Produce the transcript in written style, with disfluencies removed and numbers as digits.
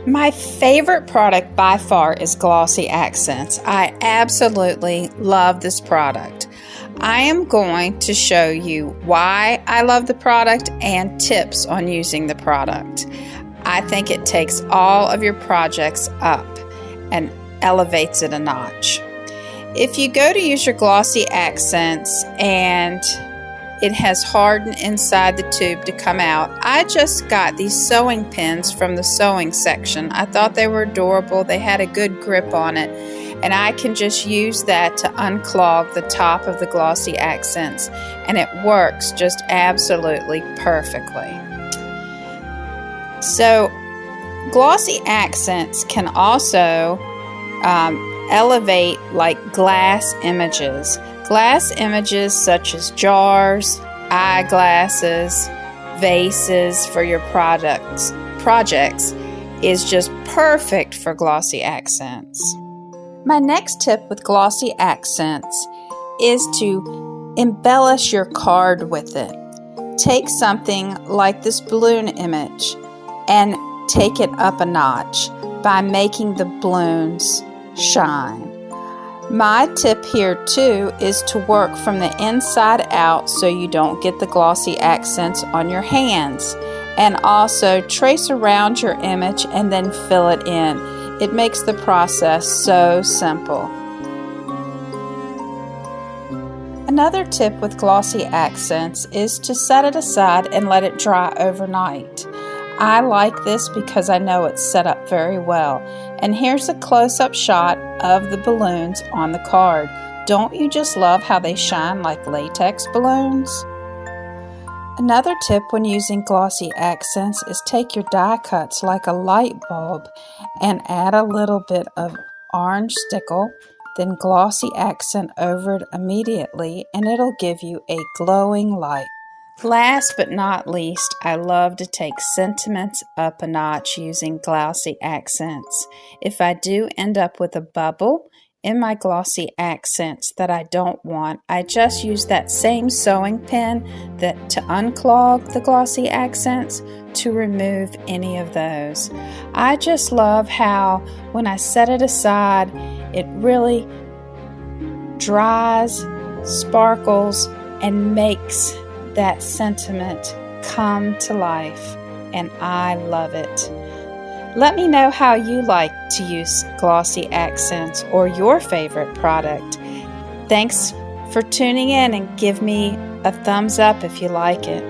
My favorite product by far is Glossy Accents. I absolutely love this product. I am going to show you why I love the product and tips on using the product. I think it takes all of your projects up and elevates it a notch. If you go to use your Glossy Accents and it has hardened inside the tube to come out, I just got these sewing pins from the sewing section. I thought they were adorable. They had a good grip on it, and I can just use that to unclog the top of the Glossy Accents, and it works just absolutely perfectly. So Glossy Accents can also elevate like glass images. Glass images such as jars, eyeglasses, vases for your projects is just perfect for Glossy Accents. My next tip with Glossy Accents is to embellish your card with it. Take something like this balloon image and take it up a notch by making the balloons shine. My tip here too is to work from the inside out so you don't get the Glossy Accents on your hands, and also trace around your image and then fill it in. It makes the process so simple. Another tip with Glossy Accents is to set it aside and let it dry overnight. I like this because I know it's set up very well. And here's a close-up shot of the balloons on the card. Don't you just love how they shine like latex balloons? Another tip when using Glossy Accents is take your die cuts like a light bulb and add a little bit of orange stickle, then Glossy Accent over it immediately, and it'll give you a glowing light. Last but not least, I love to take sentiments up a notch using Glossy Accents. If I do end up with a bubble in my Glossy Accents that I don't want, I just use that same sewing pin to unclog the Glossy Accents to remove any of those. I just love how when I set it aside, it really dries, sparkles, and makes that sentiment come to life, and I love it. Let me know how you like to use Glossy Accents or your favorite product. Thanks for tuning in, and give me a thumbs up if you like it.